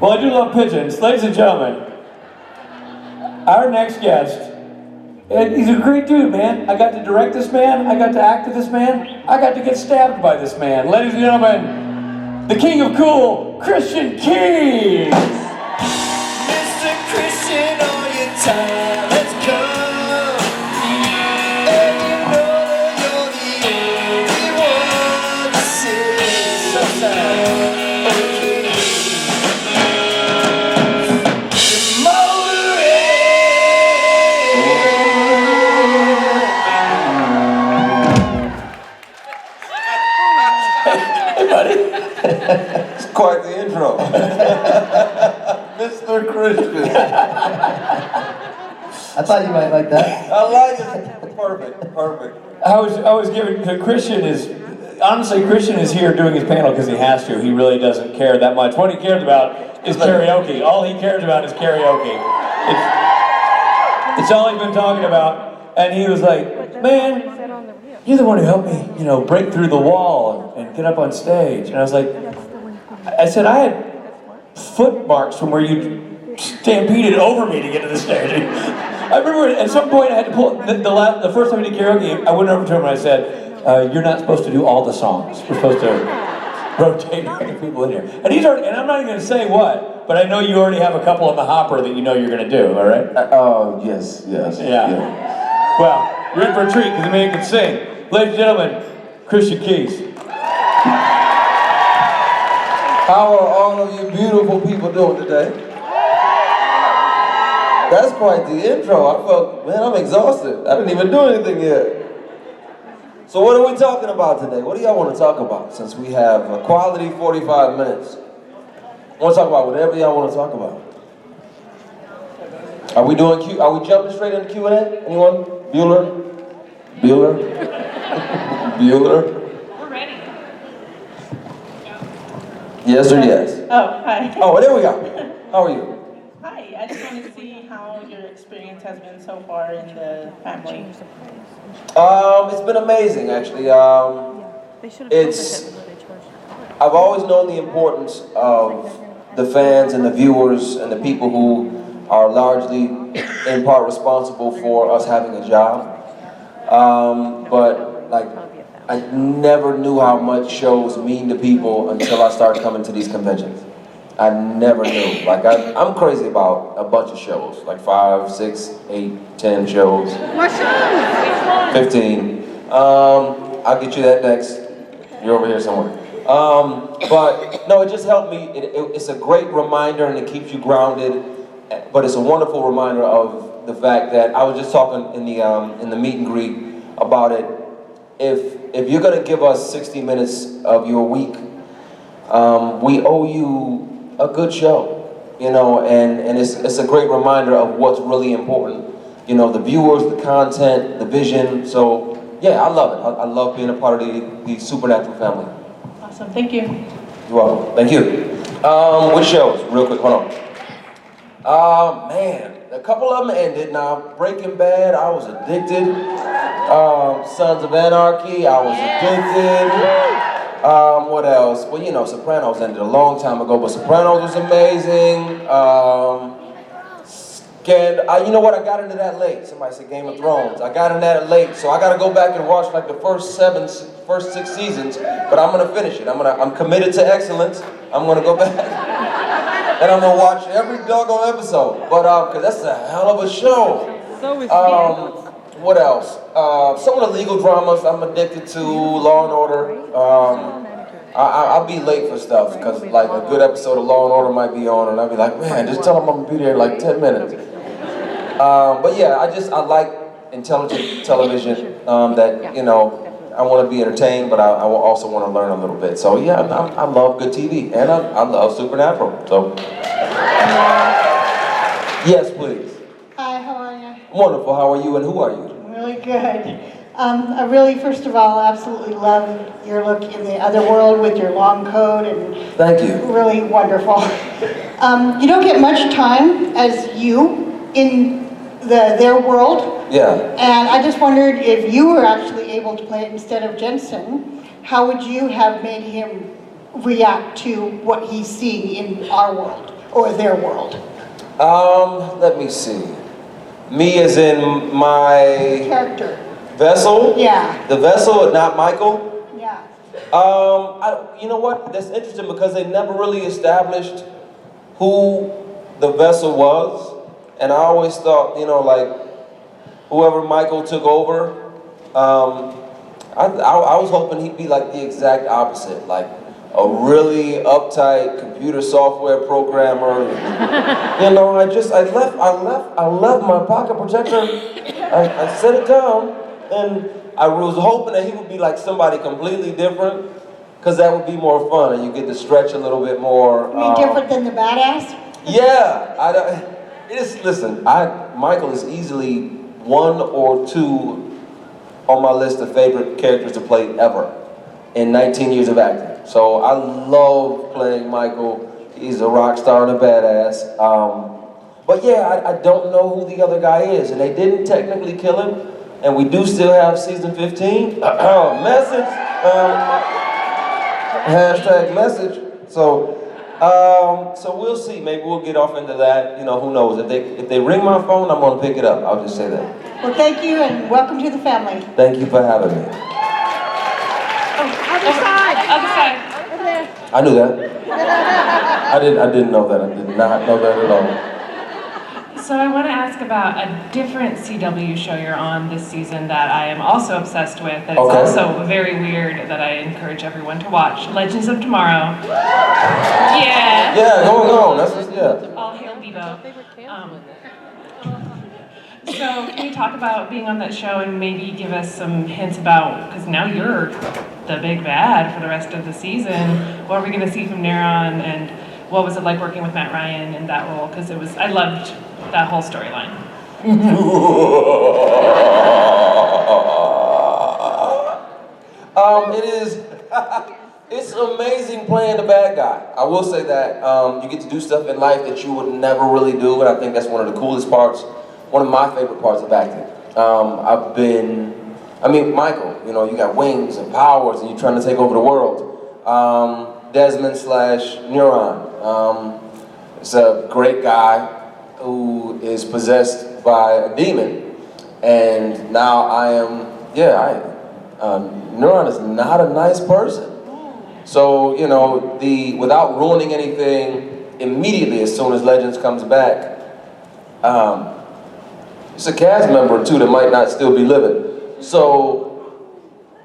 Well, I do love pigeons. Ladies and gentlemen, our next guest, and he's a great dude, man. I got to direct this man, I got to act with this man, I got to get stabbed by this man. Ladies and gentlemen, the king of cool, Christian Keys! Mr. Christian, all your time has come, and you know you're the only one to say so sad. It's quite the intro. Mr. Christian. I thought you might like that. I like it. Perfect, perfect. I was giving, Christian is, honestly, Christian is here doing his panel because he has to. He really doesn't care that much. What he cares about is karaoke. All he cares about is karaoke. It's all he's been talking about. And he was like, man, you're the one who helped me, break through the wall and get up on stage. And I was like, I said, I had foot marks from where you stampeded over me to get to the stage. I remember at some point I had to pull, the first time I did karaoke, I went over to him and I said, you're not supposed to do all the songs. We're supposed to rotate people in here. And he's already, and I'm not even going to say what, but I know you already have a couple in the hopper that you know you're going to do, all right? Oh, yes. Yeah. Well, you're in for a treat because the man can sing. Ladies and gentlemen, Christian Keys. How are all of you beautiful people doing today? That's quite the intro. I felt, man, I'm exhausted. I didn't even do anything yet. So what are we talking about today? What do y'all want to talk about? Since we have a quality 45 minutes. I want to talk about whatever y'all want to talk about. Are we jumping straight into Q&A? Anyone? Bueller? Bueller? We're ready. Yes or yes? Oh, hi. Oh, there we go. How are you? Hi, I just want to see how your experience has been so far in the family. It's been amazing, actually. I've always known the importance of the fans and the viewers and the people who are largely, in part, responsible for us having a job. But I never knew how much shows mean to people until I started coming to these conventions. I never knew. I'm crazy about a bunch of shows, like 5, 6, 8, 10 shows. What show? 15. I'll get you that next. You're over here somewhere. But no, it just helped me. It's a great reminder and it keeps you grounded. But it's a wonderful reminder of the fact that I was just talking in the meet and greet about it. If you're gonna give us 60 minutes of your week, we owe you a good show, and it's a great reminder of what's really important. The viewers, the content, the vision. So yeah, I love it. I love being a part of the Supernatural family. Awesome, thank you. You're welcome. Thank you. Which shows? Real quick, hold on. Man, a couple of them ended. Now, Breaking Bad, I was addicted. Sons of Anarchy, I was addicted. What else? Well, Sopranos ended a long time ago, but Sopranos was amazing. You know what? I got into that late. Somebody said Game of Thrones. I got into that late, so I got to go back and watch the first 6 seasons. But I'm gonna finish it. I'm committed to excellence. I'm gonna go back and I'm gonna watch every doggone episode. But because that's a hell of a show. So is What else? Some of the legal dramas I'm addicted to. Law and Order. I'll be late for stuff because a good episode of Law and Order might be on, and I'll be like, man, just tell them I'm gonna be there in 10 minutes. But yeah, I like intelligent television that I want to be entertained, but I also want to learn a little bit. So yeah, I love good TV, and I love Supernatural. So yes, please. Hi, how are you? Wonderful. How are you, and who are you? Really good. I really, first of all, absolutely love your look in the other world with your long coat and Thank you. Really wonderful. You don't get much time as you in their world. Yeah. And I just wondered if you were actually able to play it instead of Jensen, how would you have made him react to what he's seeing in our world? or their world? Let me see. Me as in my Character. vessel? Yeah. The vessel, not Michael? Yeah. You know what? That's interesting because they never really established who the vessel was. And I always thought, you know, like, whoever Michael took over, I was hoping he'd be like the exact opposite, like a really uptight computer software programmer. You know, I left my pocket protector. I set it down, and I was hoping that he would be like somebody completely different, because that would be more fun, and you get to stretch a little bit more. You mean different than the badass? Yeah, listen, Michael is easily 1 or 2 on my list of favorite characters to play ever in 19 years of acting. So I love playing Michael. He's a rock star and a badass. But yeah, I don't know who the other guy is, and they didn't technically kill him, and we do still have season 15. Message. Hashtag message. So we'll see. Maybe we'll get off into that. You know, who knows? If they ring my phone, I'm gonna pick it up. I'll just say that. Well, thank you and welcome to the family. Thank you for having me. Other side. I knew that. I didn't know that. I did not know that at all. So I want to ask about a different CW show you're on this season that I am also obsessed with. That is Okay. also very weird that I encourage everyone to watch. Legends of Tomorrow. Yeah. Yeah, going on. That's just, yeah. All hail Bebo. So can you talk about being on that show and maybe give us some hints about, because now you're the big bad for the rest of the season. What are we going to see from Neron, and what was it like working with Matt Ryan in that role? Because I loved that whole storyline. It is. It's amazing playing the bad guy. I will say that. You get to do stuff in life that you would never really do, and I think that's one of the coolest parts. One of my favorite parts of acting. Michael, you know, you got wings and powers and you're trying to take over the world. Desmond / Neuron. It's a great guy who is possessed by a demon. And now Neuron is not a nice person. So, you know, without ruining anything, immediately as soon as Legends comes back, it's a cast member too that might not still be living. So,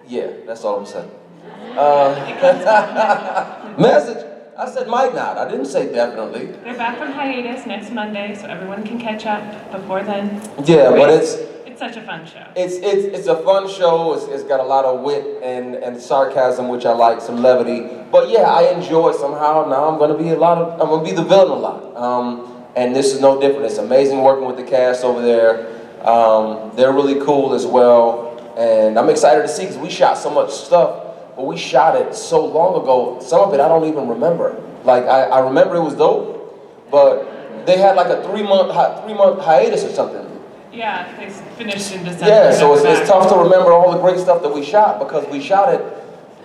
yeah, that's all I'm saying. Message. I said might not. I didn't say definitely. They're back from hiatus next Monday, so everyone can catch up before then. Yeah, but it's such a fun show. It's a fun show. It's got a lot of wit and sarcasm, which I like, some levity. But yeah, I enjoy it somehow. Now I'm gonna be the villain a lot. And this is no different. It's amazing working with the cast over there. They're really cool as well. And I'm excited to see, because we shot so much stuff, but we shot it so long ago. Some of it I don't even remember. Like, I remember it was dope, but they had like a 3-month hiatus or something. Yeah, they finished in December. Yeah, so it's tough to remember all the great stuff that we shot, because we shot it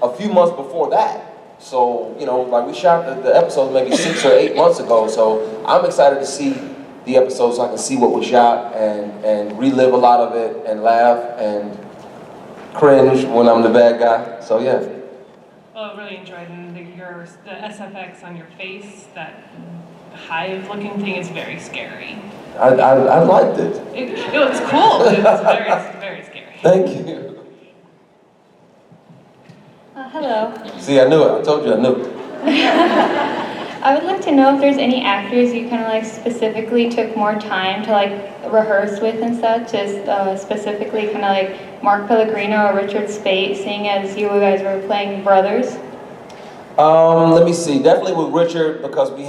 a few months before that. So, you know, like we shot the episodes maybe 6 or 8 months ago. So I'm excited to see the episodes so I can see what we shot and relive a lot of it and laugh and cringe when I'm the bad guy. So yeah. Well, I really enjoyed the SFX on your face. That hive-looking thing is very scary. I liked it. It was cool. It was very scary. Thank you. Hello. See, I knew it. I told you I knew it. I would like to know if there's any actors you kind of like specifically took more time to like rehearse with and such, as specifically kind of like Mark Pellegrino or Richard Speight, seeing as you guys were playing brothers. Let me see. Definitely with Richard, because we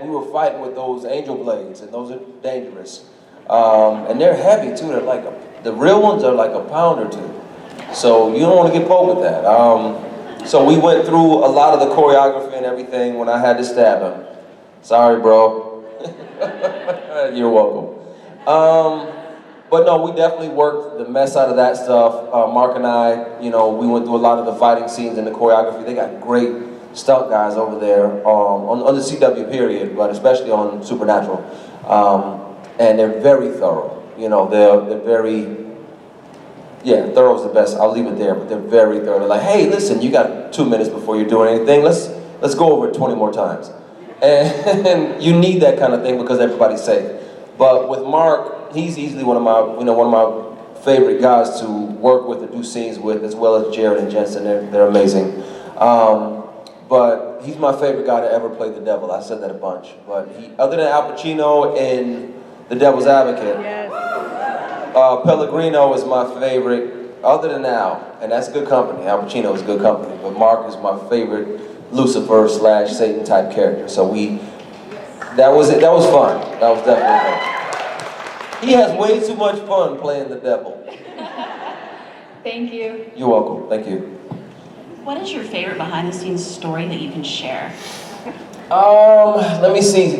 were fighting with those angel blades, and those are dangerous. And they're heavy too. They're like the real ones are like a pound or 2. So you don't want to get poked with that. So we went through a lot of the choreography and everything when I had to stab him. Sorry, bro. You're welcome. But no, we definitely worked the mess out of that stuff. Mark and I, you know, we went through a lot of the fighting scenes and the choreography. They got great stunt guys over there on the CW period, but especially on Supernatural. And they're very thorough. You know, they're very, yeah, thorough is the best. I'll leave it there, but they're very thorough. They're like, hey, listen, you got 2 minutes before you're doing anything. Let's go over it 20 more times. And you need that kind of thing because everybody's safe. But with Mark, he's easily one of my favorite guys to work with, to do scenes with, as well as Jared and Jensen. They're amazing. But he's my favorite guy to ever play the devil. I said that a bunch. But other than Al Pacino in The Devil's Advocate, Pellegrino is my favorite, other than Al, and that's good company. Al Pacino is good company, but Mark is my favorite Lucifer / Satan type character. So that was fun. That was definitely fun. He has way too much fun playing the devil. Thank you. You're welcome. Thank you. What is your favorite behind-the-scenes story that you can share? Let me see.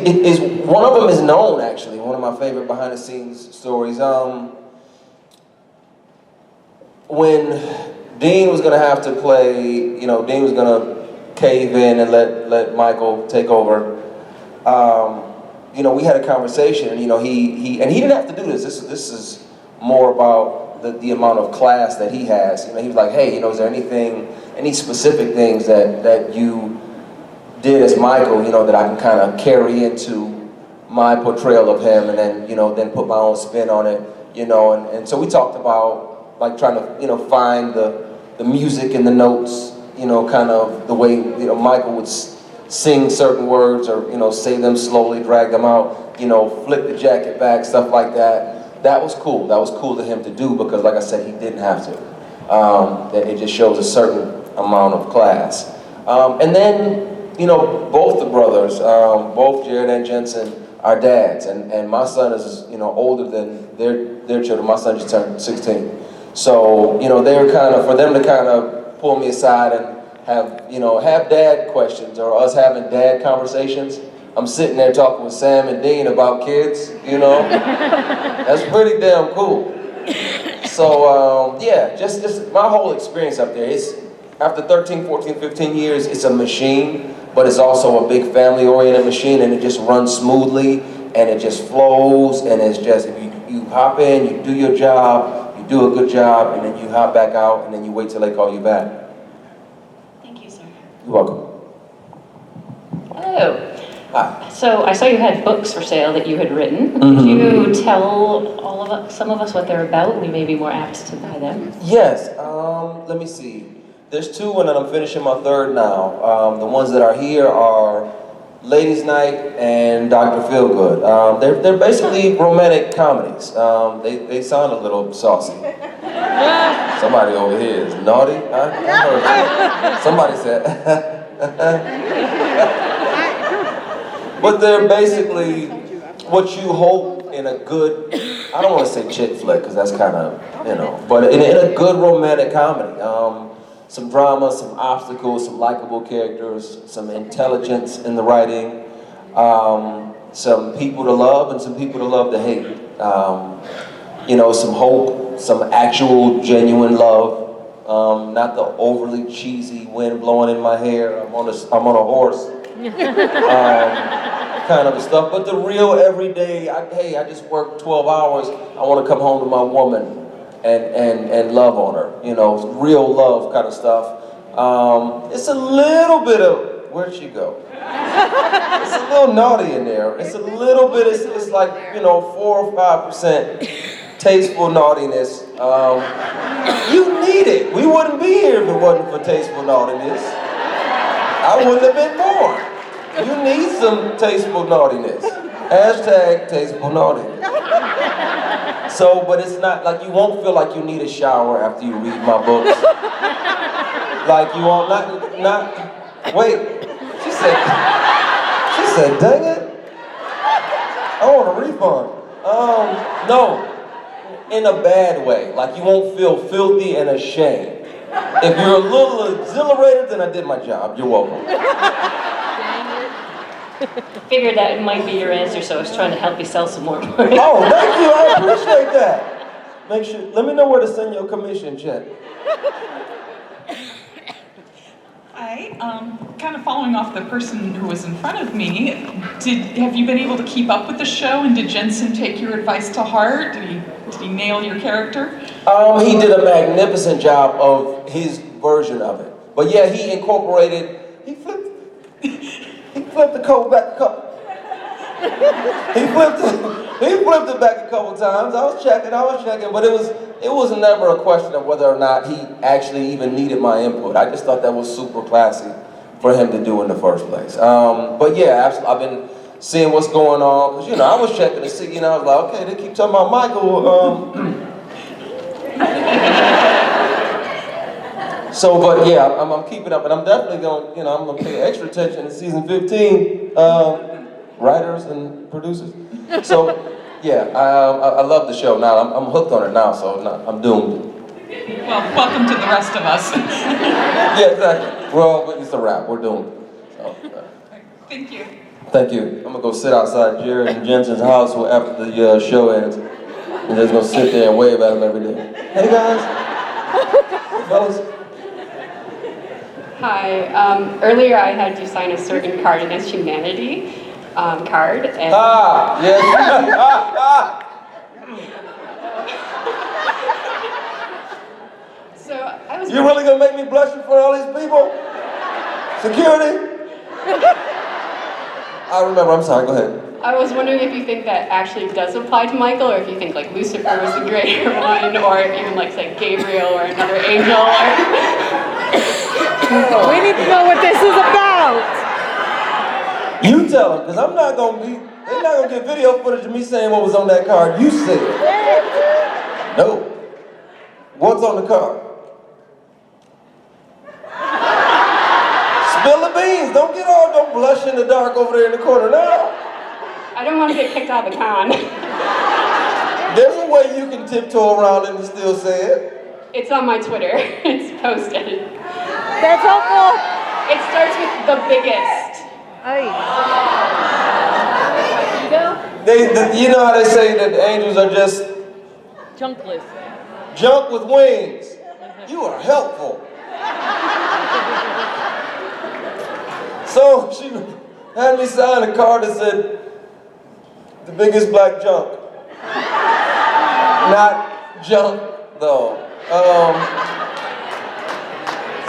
One of them is known, actually. One of my favorite behind-the-scenes stories. When Dean was gonna have to play, Dean was gonna cave in and let Michael take over. We had a conversation, and he didn't have to do this. This is more about the amount of class that he has. He was like, hey, is there any specific things that you did as Michael, that I can kind of carry into my portrayal of him, and then put my own spin on it, and so we talked about like trying to, find the music and the notes, kind of the way, Michael would sing certain words or, say them slowly, drag them out, flick the jacket back, stuff like that. That was cool. That was cool to him to do because, like I said, he didn't have to. That it just shows a certain amount of class. And then, both the brothers, both Jared and Jensen, are dads, and my son is, older than their children. My son just turned 16. So, they were for them to kind of pull me aside and have dad questions or us having dad conversations. I'm sitting there talking with Sam and Dean about kids, That's pretty damn cool. So, yeah, just my whole experience up there, after 13, 14, 15 years, it's a machine, but it's also a big family-oriented machine, and it just runs smoothly, and it just flows, and it's just, if you hop in, you do your job, you do a good job, and then you hop back out, and then you wait till they call you back. Thank you, sir. You're welcome. Hello. Hi. So I saw you had books for sale that you had written. Mm-hmm. Could you tell some of us what they're about? We may be more apt to buy them. Yes, let me see. There's 2, and then I'm finishing my 3rd now. The ones that are here are Ladies' Night and Dr. Feelgood. They're basically romantic comedies. They sound a little saucy. Somebody over here is naughty. I heard somebody said. But they're basically what you hope in a good, I don't want to say chick flick because that's kind of, but in a good romantic comedy. Some drama, some obstacles, some likable characters, some intelligence in the writing, some people to love and some people to love to hate. Some hope, some actual genuine love, not the overly cheesy wind blowing in my hair, I'm on a horse, kind of stuff. But the real everyday, I just worked 12 hours, I want to come home to my woman. And love on her, real love kind of stuff. It's a little bit of, where'd she go? It's a little naughty in there. It's a little bit, it's like, 4 or 5% tasteful naughtiness. You need it. We wouldn't be here if it wasn't for tasteful naughtiness. I wouldn't have been born. You need some tasteful naughtiness. Hashtag tasteful naughtiness. So, but it's not like you won't feel like you need a shower after you read my books. Like you won't, wait, she said, dang it, I want a refund. No, in a bad way. Like you won't feel filthy and ashamed. If you're a little exhilarated, then I did my job. You're welcome. Figured that might be your answer, so I was trying to help you sell some more. Oh, thank you, I appreciate that. Make sure, let me know where to send your commission check. I Hi, kind of following off the person who was in front of me, have you been able to keep up with the show, and did Jensen take your advice to heart? Did he nail your character? He did a magnificent job of his version of it. But yeah, he incorporated, he flipped the coat back a couple. He flipped it back a couple times. I was checking, but it was never a question of whether or not he actually even needed my input. I just thought that was super classy for him to do in the first place. But yeah, absolutely, I've been seeing what's going on, because I was checking to see, I was like, okay, they keep talking about Michael. So, but yeah, I'm keeping up, and I'm definitely going, I'm going to pay extra attention to season 15, writers and producers. So, yeah, I love the show now. I'm hooked on it now, so I'm doomed. Well, welcome to the rest of us. Yeah, exactly. It's a wrap. We're doomed. So, Thank you. thank you. I'm going to go sit outside Jared and Jensen's house after the show ends. And just going to sit there and wave at him every day. Hey, guys. Hey, fellas. Hi. Earlier I had you sign a certain card against humanity card. And Yes. so I was. You really gonna make me blush in front of all these people? Security? I remember. I'm sorry. Go ahead. I was wondering if you think that actually does apply to Michael, or if you think like Lucifer was the greater one, or even like say Gabriel or another angel. We need to know what this is about. You tell them, because they're not gonna get video footage of me saying what was on that card. You said it. No. What's on the card? Spill the beans. Don't blush in the dark over there in the corner now. I don't want to get kicked out of the con. There's a way you can tiptoe around and still say it. It's on my Twitter. It's posted. That's helpful. It starts with the biggest. You know how they say that the angels are just Junkless. junk with wings. You are helpful. So she had me sign a card that said, the biggest black junk. Not junk, though.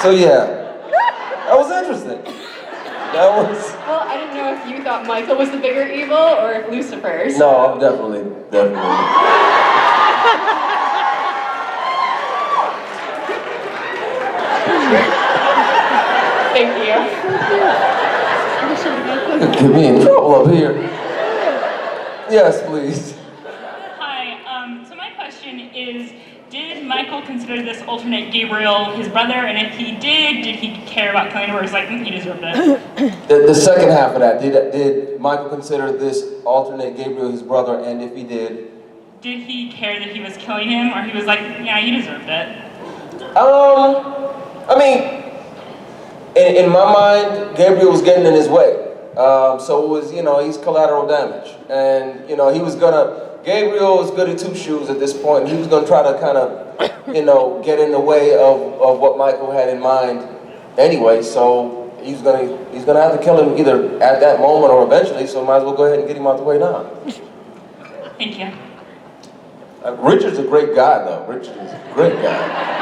So yeah, that was interesting. Well, I didn't know if you thought Michael was the bigger evil or if Lucifer. So. No, I'm definitely. Thank you. Get me in trouble up here. Yes, please. Hi, so my question is, did Michael consider this alternate Gabriel his brother? And if he did he care about killing him, or was like, he deserved it? The second half of that, did Michael consider this alternate Gabriel his brother, and if he did he care that he was killing him, or he was like, yeah, you deserved it? I mean, in my mind, Gabriel was getting in his way. So it was, he's collateral damage. And, Gabriel was good at two shoes at this point, and he was gonna try to kind of, get in the way of what Michael had in mind anyway, so he's gonna have to kill him either at that moment or eventually, so might as well go ahead and get him out the way now. Thank you. Richard's a great guy, though. Richard is a great guy.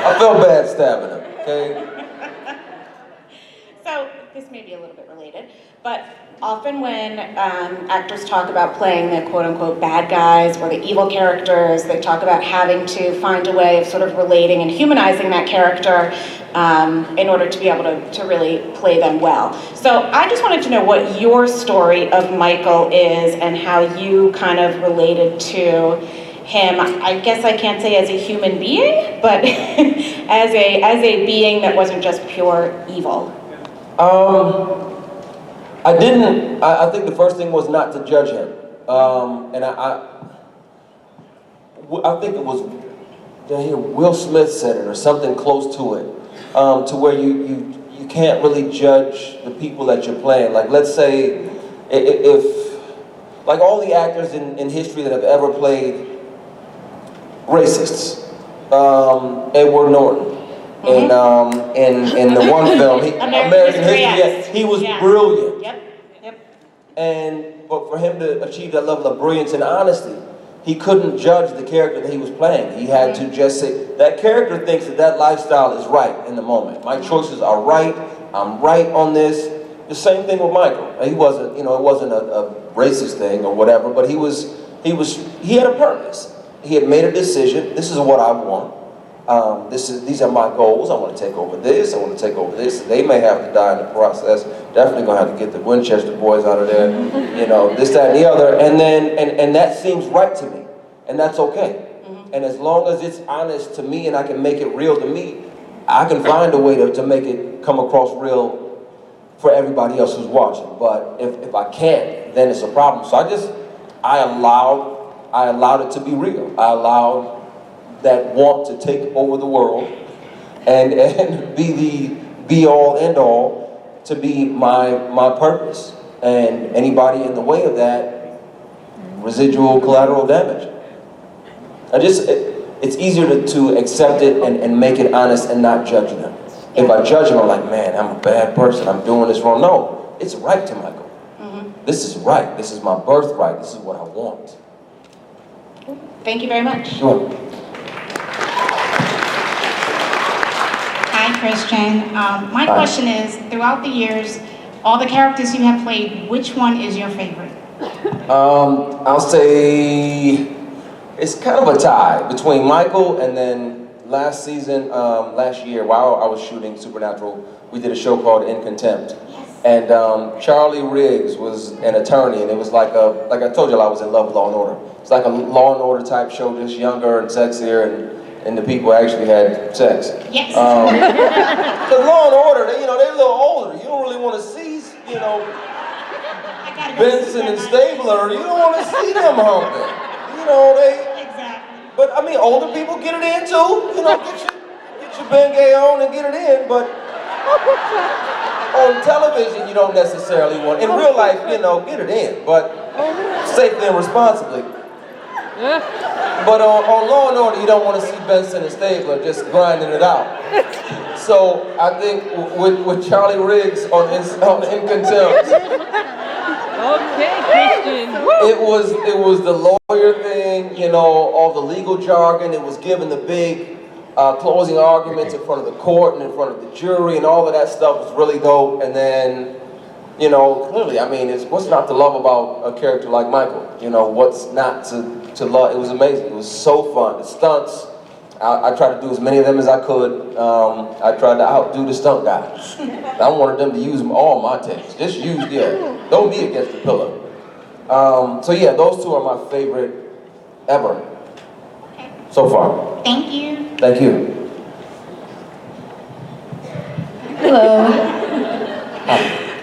I felt bad stabbing him, okay? So, this may be a little bit related, but often when actors talk about playing the quote-unquote bad guys or the evil characters, they talk about having to find a way of sort of relating and humanizing that character in order to be able to really play them well. So I just wanted to know what your story of Michael is and how you kind of related to him. I guess I can't say as a human being, but as a being that wasn't just pure evil. I think the first thing was not to judge him. And I think it was, Will Smith said it or something close to it, to where you can't really judge the people that you're playing. Like, let's say if like all the actors in history that have ever played racists, Edward Norton. In the one film, American History, he was brilliant. But for him to achieve that level of brilliance and honesty, he couldn't judge the character that he was playing. He had to just say, that character thinks that that lifestyle is right in the moment. My choices are right, I'm right on this. The same thing with Michael. He wasn't, it wasn't a racist thing or whatever, but he had a purpose. He had made a decision, this is what I want. These are my goals. I want to take over this. I want to take over this. They may have to die in the process. Definitely gonna have to get the Winchester boys out of there. This, that, and the other. And that seems right to me, and that's okay. And as long as it's honest to me and I can make it real to me, I can find a way to make it come across real for everybody else who's watching. But if I can't, then it's a problem. So I allowed it to be real. I allowed that want to take over the world and be the be-all, end-all to be my purpose. And anybody in the way of that, residual collateral damage. It's easier to accept it and make it honest and not judge them. If I judge them, I'm like, man, I'm a bad person, I'm doing this wrong. No, it's right to Michael. This is right, this is my birthright, this is what I want. Thank you very much. Sure. Hi, Christian. My question is, throughout the years, all the characters you have played, which one is your favorite? I'll say it's kind of a tie between Michael and then last season, last year, while I was shooting Supernatural, we did a show called In Contempt. And Charlie Riggs was an attorney, and it was like I told you, I was in love with Law and Order. It's like a Law and Order type show, just younger and sexier, and the people actually had sex. Yes. Because Law and Order, they're a little older. You don't really want to see, Benson and Stabler. You don't want to see them humping. But I mean, older people get it in too. Get your Bengay on and get it in. But on television, you don't necessarily want. In real life, get it in, but safely and responsibly. But on Law and Order, you don't want to see Benson and Stabler just grinding it out. So I think with Charlie Riggs on In Contempt, it was the lawyer thing, all the legal jargon. It was giving the big closing arguments in front of the court and in front of the jury, and all of that stuff was really dope. And then, clearly, I mean, what's not to love about a character like Michael? What's not to love? It was amazing. It was so fun. The stunts, I tried to do as many of them as I could. I tried to outdo the stunt guys. I wanted them to use all my takes. Just use, don't be against the pillar. So yeah, those two are my favorite ever so far. Thank you. Thank you. Hello.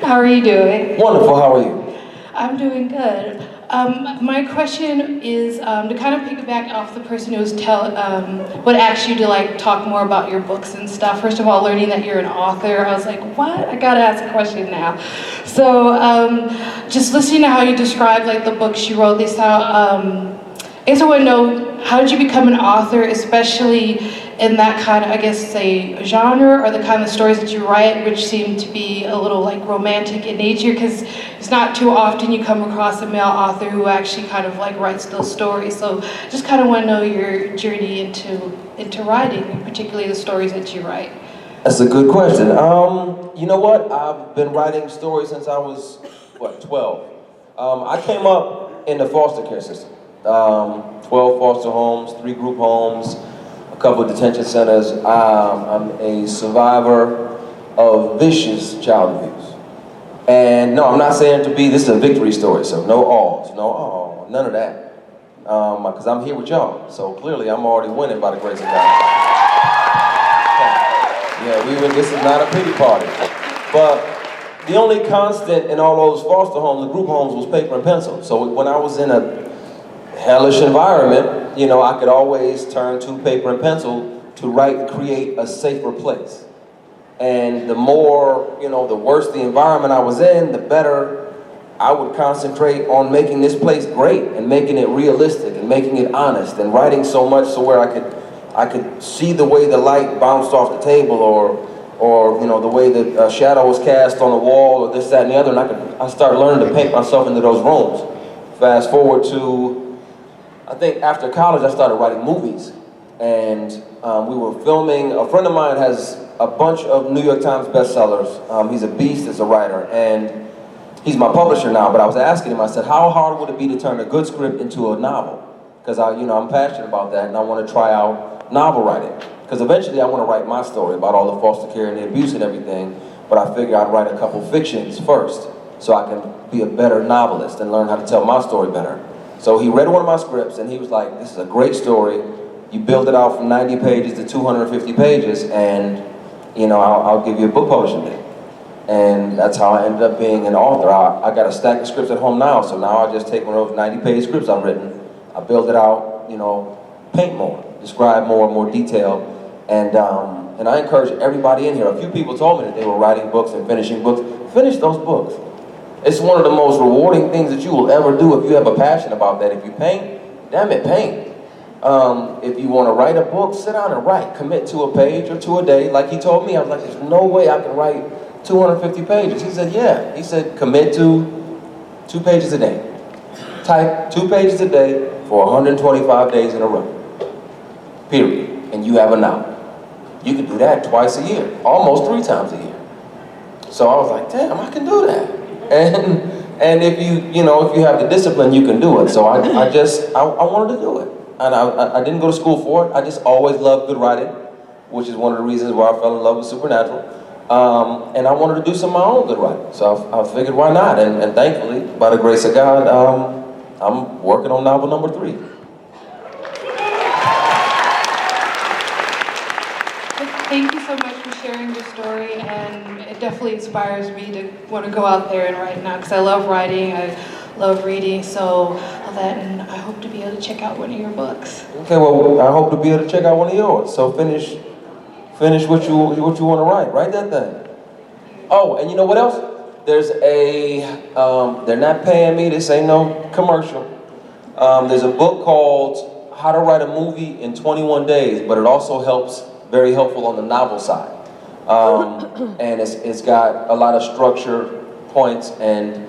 How are you doing? Wonderful, how are you? I'm doing good. My question is to kind of piggyback off the person who was what asked you to talk more about your books and stuff. First of all, learning that you're an author, I was like, what? I gotta ask a question now. So just listening to how you described the books you wrote, I guess I want to know, how did you become an author, especially in that kind of, I guess, say, genre, or the kind of stories that you write, which seem to be a little romantic in nature, because it's not too often you come across a male author who actually kind of writes those stories. So just kind of want to know your journey into writing, particularly the stories that you write. That's a good question. You know what? I've been writing stories since I was, 12. I came up in the foster care system. 12 foster homes, 3 group homes, a couple of detention centers. I'm a survivor of vicious child abuse. And no, I'm not saying this is a victory story, so no awes, none of that. Because I'm here with y'all, so clearly I'm already winning by the grace of God. Yeah, this is not a pity party. But the only constant in all those foster homes, the group homes, was paper and pencil. So when I was in a hellish environment, I could always turn to paper and pencil to write and create a safer place. And the more, the worse the environment I was in, the better I would concentrate on making this place great and making it realistic and making it honest and writing so much so where I I could see the way the light bounced off the table, or you know, the way that a shadow was cast on the wall, or this, that, and the other, and I started learning to paint myself into those rooms. Fast forward to, I think after college, I started writing movies, and we were filming. A friend of mine has a bunch of New York Times bestsellers. He's a beast as a writer, and he's my publisher now. But I was asking him, I said, how hard would it be to turn a good script into a novel? Because I'm passionate about that, and I want to try out novel writing. Because eventually I want to write my story about all the foster care and the abuse and everything, but I figure I'd write a couple fictions first so I can be a better novelist and learn how to tell my story better. So he read one of my scripts and he was like, this is a great story. You build it out from 90 pages to 250 pages and I'll give you a book publishing deal. And that's how I ended up being an author. I got a stack of scripts at home now, so now I just take one of those 90-page scripts I've written, I build it out, paint more, describe more detail. And I encourage everybody in here. A few people told me that they were writing books and finishing books. Finish those books. It's one of the most rewarding things that you will ever do if you have a passion about that. If you paint, damn it, paint. If you want to write a book, sit down and write. Commit to a page or two a day. Like he told me, I was like, there's no way I can write 250 pages. He said, yeah. He said, commit to 2 pages a day. Type 2 pages a day for 125 days in a row. Period. And you have a novel. You can do that twice a year, almost 3 times a year. So I was like, damn, I can do that. And if you have the discipline, you can do it. So I wanted to do it. And I didn't go to school for it. I just always loved good writing, which is one of the reasons why I fell in love with Supernatural. And I wanted to do some of my own good writing. So I figured, why not? And thankfully, by the grace of God, I'm working on novel number 3. Thank you so much for sharing your story, and it definitely inspires me to want to go out there and write now, because I love writing, I love reading, so all that, and I hope to be able to check out one of your books. Okay, well, I hope to be able to check out one of yours. So finish what you want to write. Write that thing. Oh, and you know what else? There's they're not paying me, this ain't no commercial. There's a book called How to Write a Movie in 21 Days, but it also very helpful on the novel side. And it's got a lot of structure points and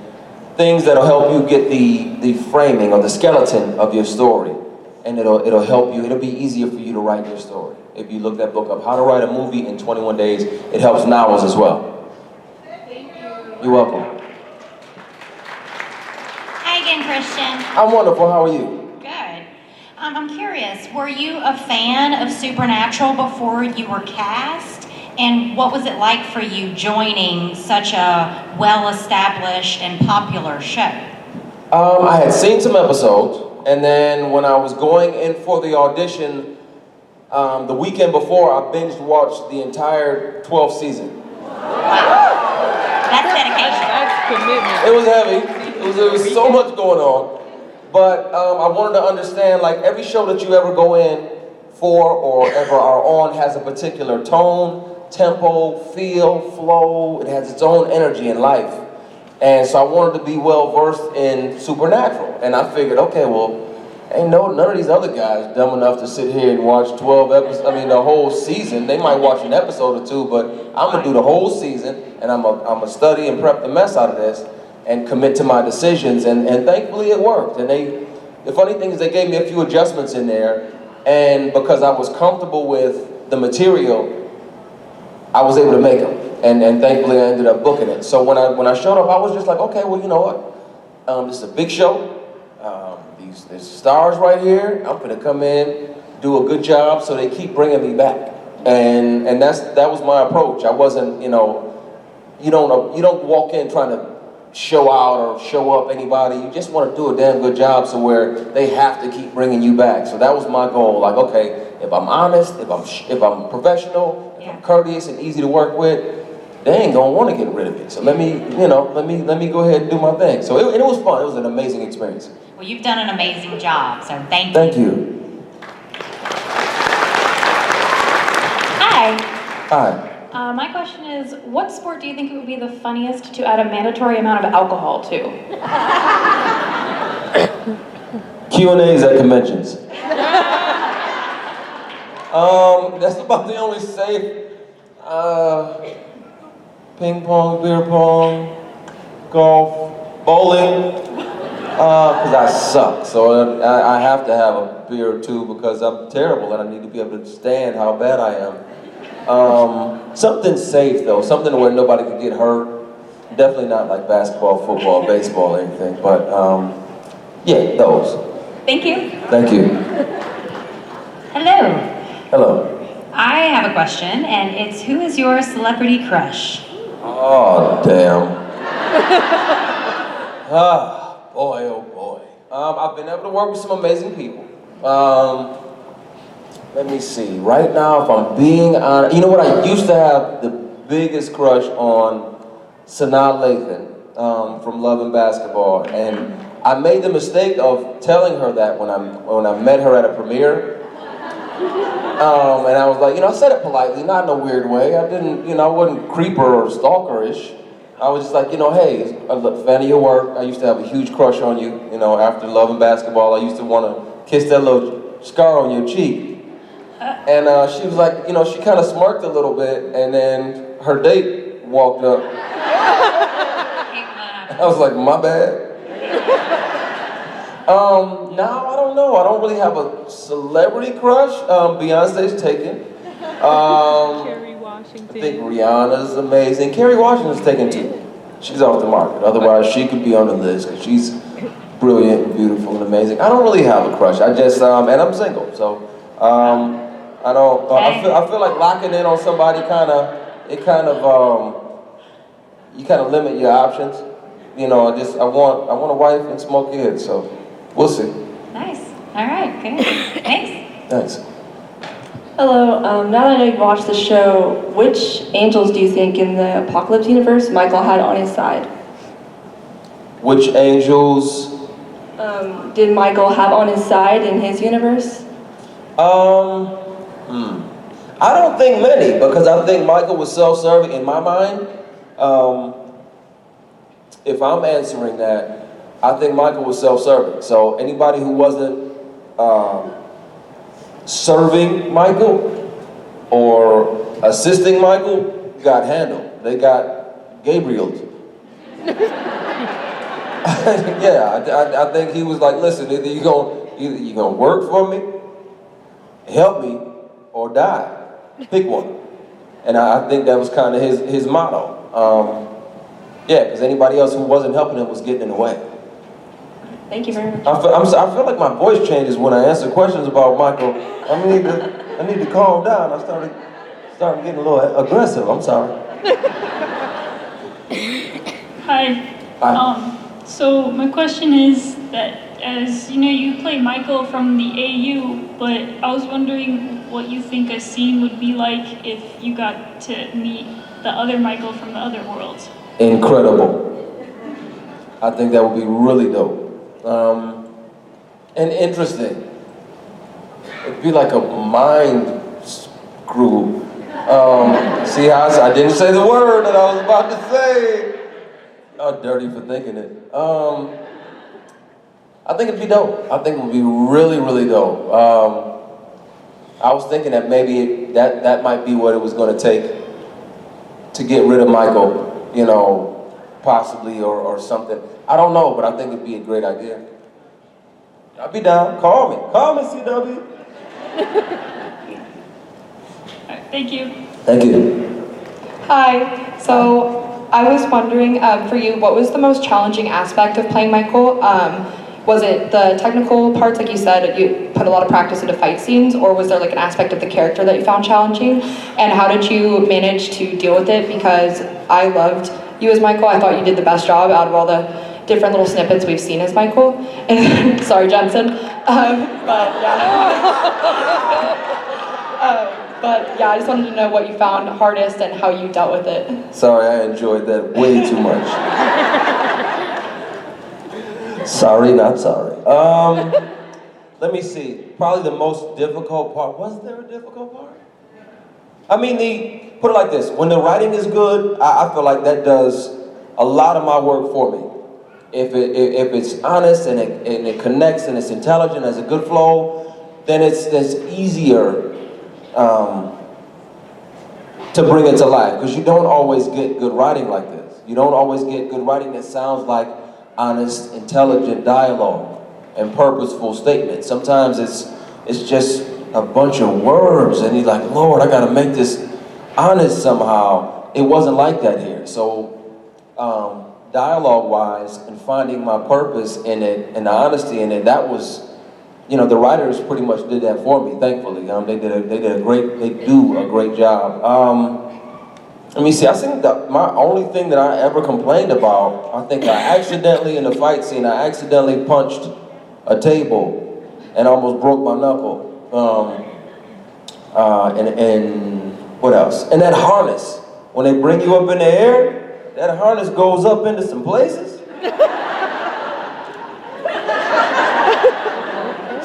things that'll help you get the framing or the skeleton of your story. And it'll help you, it'll be easier for you to write your story. If you look that book up, How to Write a Movie in 21 Days, it helps novels as well. Thank you. You're welcome. Hi again, Christian. I'm wonderful, how are you? Good. I'm curious, were you a fan of Supernatural before you were cast? And what was it like for you joining such a well-established and popular show? I had seen some episodes, and then when I was going in for the audition, the weekend before, I binge watched the entire 12th season. That's dedication. That's commitment. It was heavy. There was so much going on. But I wanted to understand, like, every show that you ever go in for or ever are on has a particular tone, tempo, feel, flow. It has its own energy and life. And so I wanted to be well-versed in Supernatural. And I figured, okay, well, none of these other guys dumb enough to sit here and watch 12 episodes, the whole season. They might watch an episode or two, but I'm gonna do the whole season, and I'm gonna study and prep the mess out of this and commit to my decisions, and thankfully it worked. And the funny thing is they gave me a few adjustments in there, and because I was comfortable with the material, I was able to make them. And thankfully I ended up booking it. So when I showed up, I was just like, okay, well, you know what? This is a big show. There's stars right here. I'm gonna come in, do a good job, so they keep bringing me back. And that was my approach. I wasn't, you don't walk in trying to show out or show up anybody. You just want to do a damn good job so where they have to keep bringing you back. So that was my goal. Like, okay, if I'm honest, if I'm professional, if I'm courteous and easy to work with, they ain't gonna want to get rid of me. So let me go ahead and do my thing. So it was fun. It was an amazing experience. Well, you've done an amazing job, so thank you. Thank you. Hi. Hi. My question is, what sport do you think it would be the funniest to add a mandatory amount of alcohol to? Q&As at conventions. That's about the only safe. Ping pong, beer pong, golf, bowling. Because I suck, so I have to have a beer or two because I'm terrible and I need to be able to stand how bad I am. Something safe though, something where nobody could get hurt. Definitely not like basketball, football, baseball, or anything, but yeah, those. Thank you. Thank you. Hello. Hello. I have a question, and it's who is your celebrity crush? Oh, damn. Boy, oh boy. I've been able to work with some amazing people. Let me see. Right now, if I'm being honest, you know what? I used to have the biggest crush on Sanaa Lathan from Love and Basketball, and I made the mistake of telling her that when I met her at a premiere. And I was like, I said it politely, not in a weird way. I didn't, I wasn't creeper or stalkerish. I was just like, hey, I'm a fan of your work. I used to have a huge crush on you, after Love and Basketball. I used to want to kiss that little scar on your cheek. And she was like, she kind of smirked a little bit, and then her date walked up. I was like, my bad. Now, I don't know. I don't really have a celebrity crush. Beyonce's taken. Kerry Washington. I think Rihanna's amazing. Kerry Washington's taken too. She's off the market. Otherwise, she could be on the list because she's brilliant, and beautiful, and amazing. I don't really have a crush. I just, and I'm single, so I don't. I feel like locking in on somebody you kind of limit your options. I want a wife and small kids, so we'll see. Nice. All right, good. Thanks. Thanks. Hello, now that I know you've watched the show, which angels do you think in the Apocalypse universe Michael had on his side? Which angels? Did Michael have on his side in his universe? I don't think many, because I think Michael was self-serving in my mind. If I'm answering that, I think Michael was self-serving. So anybody who wasn't serving Michael or assisting Michael got handled. They got Gabriel'd. Yeah, I think he was like, listen, either you gonna work for me, help me, or die. Pick one. And I think that was kind of his motto. Yeah, because anybody else who wasn't helping him was getting in the way. Thank you very much. I feel like my voice changes when I answer questions about Michael. I need to calm down. I started getting a little aggressive. I'm sorry. Hi. Hi. So my question is that as you play Michael from the AU, but I was wondering what you think a scene would be like if you got to meet the other Michael from the other worlds. Incredible. I think that would be really dope. And interesting. It'd be like a mind screw. See how I didn't say the word that I was about to say. Y'all dirty for thinking it. I think it'd be dope. I think it would be really, really dope. I was thinking that maybe that might be what it was going to take to get rid of Michael, possibly, or something. I don't know, but I think it'd be a great idea. I'll be down. Call me, CW. Thank you. Thank you. Hi. So I was wondering, for you, what was the most challenging aspect of playing Michael? Was it the technical parts, like you said, you put a lot of practice into fight scenes, or was there like an aspect of the character that you found challenging? And how did you manage to deal with it? Because I loved you as Michael. I thought you did the best job out of all the different little snippets we've seen as Michael. And sorry, Jensen. But yeah, I just wanted to know what you found hardest and how you dealt with it. Sorry, I enjoyed that way too much. Sorry, not sorry. Let me see. Probably the most difficult part. Was there a difficult part? I mean, put it like this. When the writing is good, I feel like that does a lot of my work for me. If it's honest and it connects and it's intelligent, has a good flow, then it's easier to bring it to life, because you don't always get good writing like this. You don't always get good writing that sounds like honest, intelligent dialogue and purposeful statements. Sometimes it's just a bunch of words, and you're like, Lord, I gotta make this honest somehow. It wasn't like that here. So dialogue-wise, and finding my purpose in it and the honesty in it, that was, you know, the writers pretty much did that for me, thankfully. They do a great job. Let me see, I think that my only thing that I ever complained about, I think I accidentally, in the fight scene, I accidentally punched a table and almost broke my knuckle. And what else? And that harness, when they bring you up in the air, that harness goes up into some places.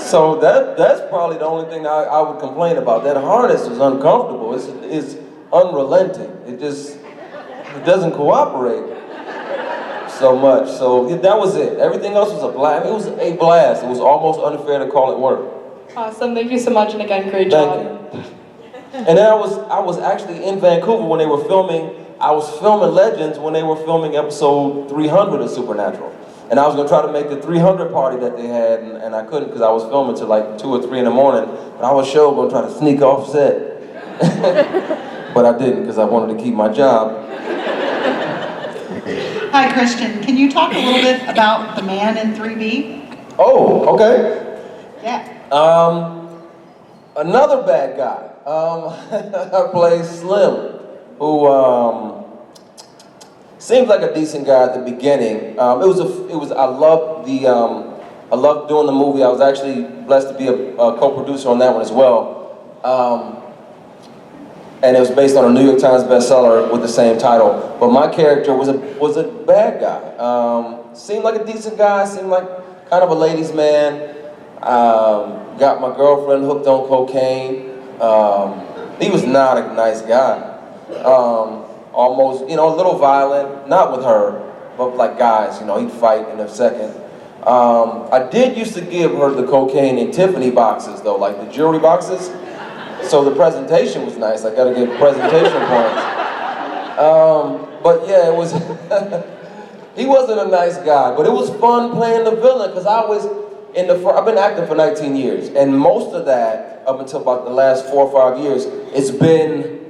So that's probably the only thing I would complain about. That harness is uncomfortable. It's unrelenting. It doesn't cooperate so much. So that was it. Everything else was a blast. It was a blast. It was almost unfair to call it work. Awesome, thank you so much, and again, great job. Thank you. And then I was actually in Vancouver when they were filming. I was filming Legends when they were filming episode 300 of Supernatural. And I was gonna try to make the 300 party that they had, and I couldn't because I was filming till like 2 or 3 in the morning. But I was sure gonna try to sneak off set. But I didn't because I wanted to keep my job. Hi, Christian. Can you talk a little bit about the man in 3B? Oh, okay. Yeah. Another bad guy. I play Slim, who seems like a decent guy at the beginning. I loved doing the movie. I was actually blessed to be a co-producer on that one as well. And it was based on a New York Times bestseller with the same title. But my character was a bad guy. Seemed like a decent guy. Seemed like kind of a ladies' man. Got my girlfriend hooked on cocaine. He was not a nice guy. Almost, you know, a little violent, not with her, but like guys, you know, he'd fight in a second. I did used to give her the cocaine in Tiffany boxes though, like the jewelry boxes. So the presentation was nice. I gotta get presentation points. But yeah, it was, he wasn't a nice guy, but it was fun playing the villain because I've been acting for 19 years, and most of that, up until about the last 4 or 5 years, it's been,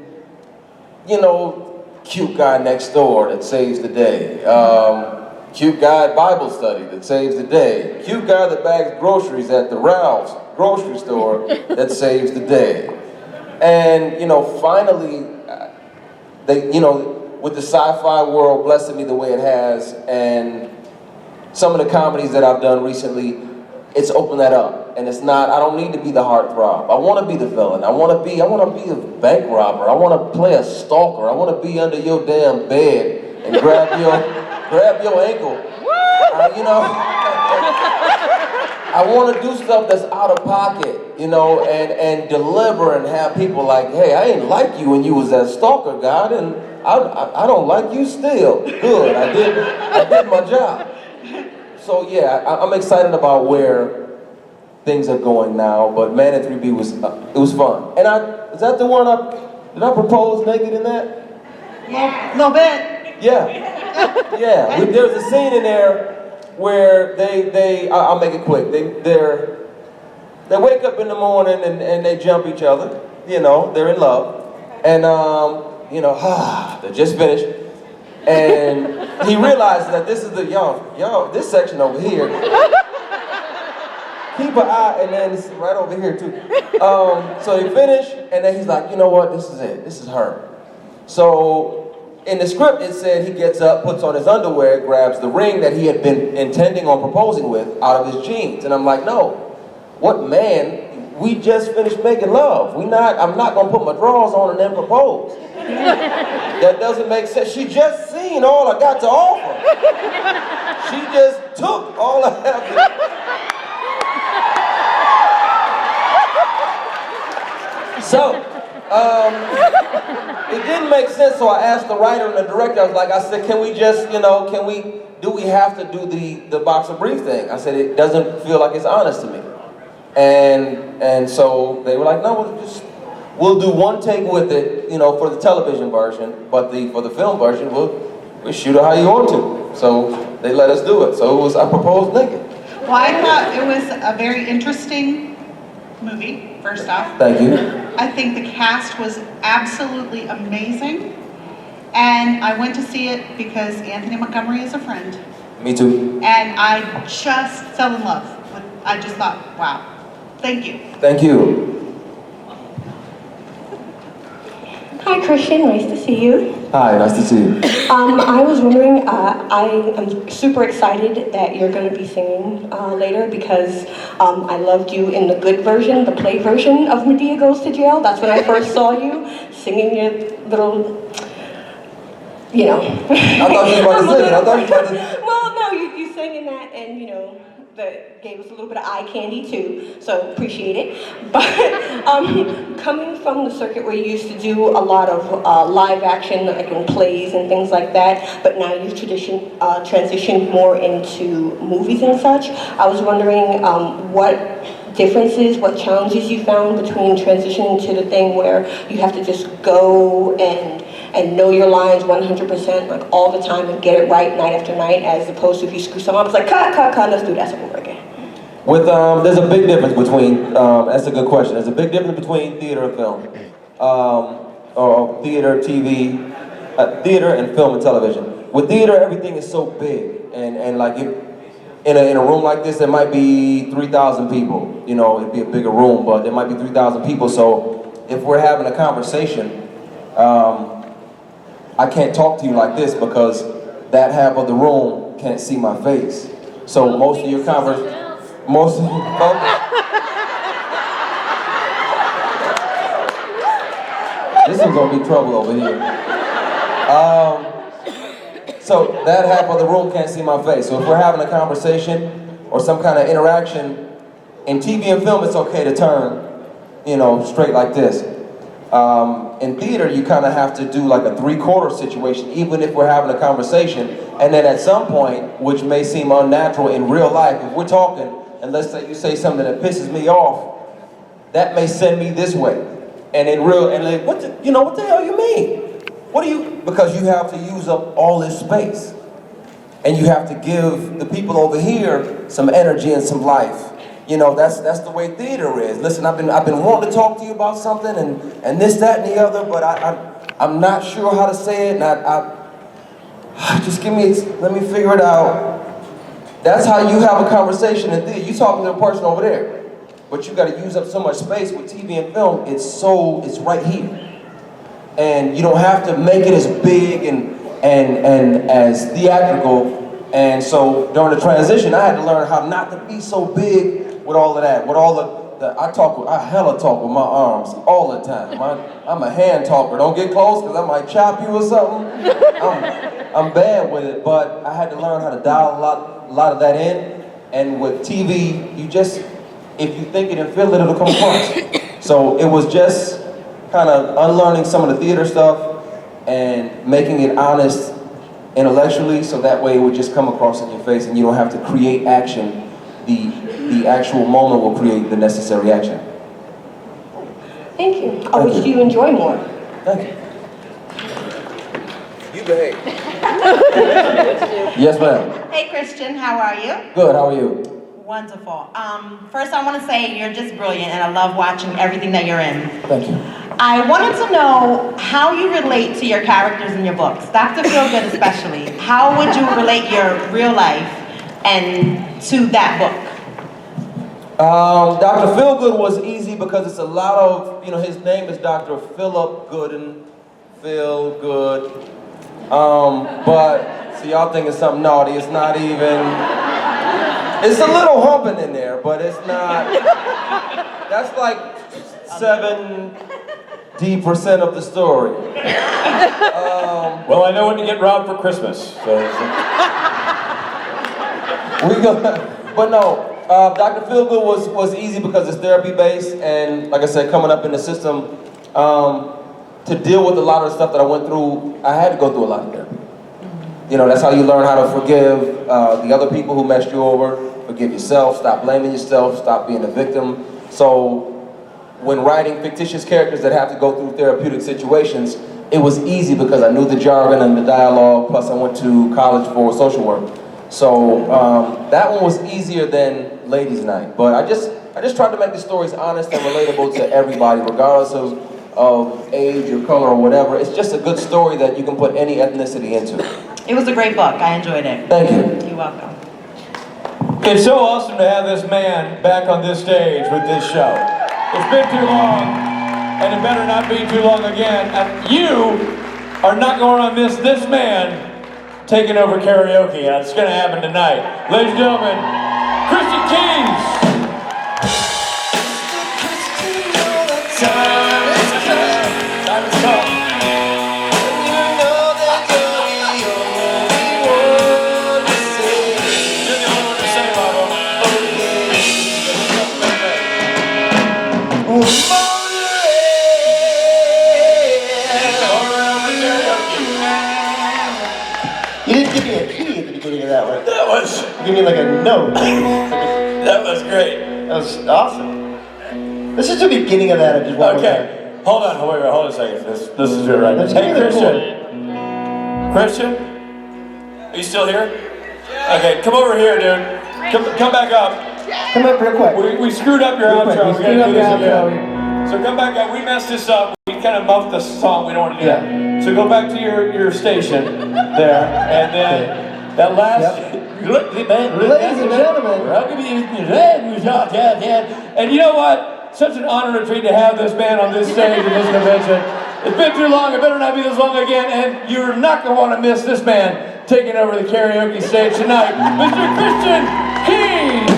you know, cute guy next door that saves the day. Cute guy at Bible study that saves the day. Cute guy that bags groceries at the Ralph's grocery store that saves the day. And, you know, finally, with the sci-fi world blessing me the way it has, and some of the comedies that I've done recently, it's opened that up. And it's not, I don't need to be the heartthrob. I want to be the villain. I want to be a bank robber. I want to play a stalker. I want to be under your damn bed and grab your ankle. You know, I want to do stuff that's out of pocket, you know, and deliver and have people like, hey, I didn't like you when you was that stalker guy, and I don't like you still. Good, I did my job. So yeah, I'm excited about where things are going now, but Man in 3B was fun. And is that the one did I propose naked in that? Yeah, a little bit. Yeah, yeah. There's a scene in there where I'll make it quick. They wake up in the morning and they jump each other. You know, they're in love, and you know, they just finished. And he realizes that this is this section over here. Keep an eye, and then it's right over here too. So they finish, and then he's like, you know what, this is it, this is her. So in the script it said he gets up, puts on his underwear, grabs the ring that he had been intending on proposing with out of his jeans. And I'm like, no, what man, we just finished making love. I'm not gonna put my drawers on and then propose. That doesn't make sense. She just seen all I got to offer. She just took all I have to. So, it didn't make sense, so I asked the writer and the director, I said, can we just, do we have to do the boxer brief thing? I said, it doesn't feel like it's honest to me. And so they were like, no, we'll just we'll do one take with it, you know, for the television version, but for the film version, we'll shoot it how you want to. So they let us do it. So I proposed naked. Well, I thought it was a very interesting movie, first off. Thank you. I think the cast was absolutely amazing. And I went to see it because Anthony Montgomery is a friend. Me too. And I just fell in love. I just thought, wow. Thank you. Thank you. Hi Christian, nice to see you. Hi, nice to see you. I was wondering, I am super excited that you're going to be singing later because I loved you in the good version, the play version of Medea Goes to Jail. That's when I first saw you singing your little, you know. I thought you were about to sing it. I thought you were about to. Well, no, you sang in that and, you know, that gave us a little bit of eye candy too, so appreciate it. But coming from the circuit where you used to do a lot of live action, like in plays and things like that, but now you've transitioned more into movies and such, I was wondering what differences, what challenges you found between transitioning to the thing where you have to just go and know your lines 100%, like all the time, and get it right night after night, as opposed to if you screw something up, it's like, cut, let's do that over again. With there's a big difference between. That's a good question. There's a big difference between theater and film, or theater, TV, theater and film and television. With theater, everything is so big, and like in a room like this, there might be 3,000 people. You know, it'd be a bigger room, but there might be 3,000 people. So if we're having a conversation. I can't talk to you like this because that half of the room can't see my face. So most of your this is gonna be trouble over here. So that half of the room can't see my face. So if we're having a conversation or some kind of interaction, in TV and film it's okay to turn, you know, straight like this. In theater, you kind of have to do like a 3/4 situation, even if we're having a conversation. And then at some point, which may seem unnatural in real life, if we're talking, and let's say you say something that pisses me off, that may send me this way. And in real, and like, what the hell you mean? Because you have to use up all this space. And you have to give the people over here some energy and some life. You know, that's the way theater is. Listen, I've been wanting to talk to you about something and this, that, and the other, but I'm not sure how to say it, and let me figure it out. That's how you have a conversation in theater. You talking to a person over there, but you got to use up so much space with TV and film. It's right here, and you don't have to make it as big and as theatrical. And so during the transition, I had to learn how not to be so big with all of that, with all I hella talk with my arms all the time. I'm a hand talker. Don't get close because I might chop you or something. I'm bad with it, but I had to learn how to dial a lot of that in. And with TV, if you think it and feel it, it'll come across. So it was just kind of unlearning some of the theater stuff and making it honest intellectually, so that way it would just come across in your face and you don't have to create action. The actual moment will create the necessary action. Thank you. I wish you enjoy more. Thank you. You behave. Yes, ma'am. Hey, Christian, how are you? Good, how are you? Wonderful. First, I want to say you're just brilliant, and I love watching everything that you're in. Thank you. I wanted to know how you relate to your characters in your books, Dr. Feelgood especially. How would you relate your real life and to that book? Dr. Feelgood was easy because it's a lot of, his name is Dr. Philip Gooden, Feel Good. But, see, y'all think it's something naughty. It's not even, it's a little humping in there, but it's not, that's like 70% of the story. Well, I know when to get robbed for Christmas. So. But no, Dr. Feelgood was easy because it's therapy-based, and like I said, coming up in the system, to deal with a lot of the stuff that I went through, I had to go through a lot of therapy. That's how you learn how to forgive the other people who messed you over, forgive yourself, stop blaming yourself, stop being a victim. So when writing fictitious characters that have to go through therapeutic situations, it was easy because I knew the jargon and the dialogue, plus I went to college for social work. So that one was easier than Ladies Night. But I just tried to make the stories honest and relatable to everybody, regardless of age or color or whatever. It's just a good story that you can put any ethnicity into. It was a great book. I enjoyed it. Thank you. You're welcome. It's so awesome to have this man back on this stage with this show. It's been too long, and it better not be too long again. And you are not going to miss this man taking over karaoke. It's going to happen tonight. Ladies and gentlemen, Christian Keynes. You didn't give me a key at the beginning of that one. That was... You gave me like a note. That was great. That was awesome. This is the beginning of that. I just want Okay, hold on, hold on a second. This is it right now. Hey, Christian? Are you still here? Okay, come over here, dude. Come back up. Come up real quick. We screwed up your outro. We screwed up your outro. So come back up. We messed this up. We kind of muffed the song. We don't want to do that. So go back to your station there, and then that last. Ladies and gentlemen. And you know what? Such an honor and treat to have this man on this stage at this convention. It's been too long. It better not be this long again. And you're not going to want to miss this man taking over the karaoke stage tonight, Mr. Christian Keynes.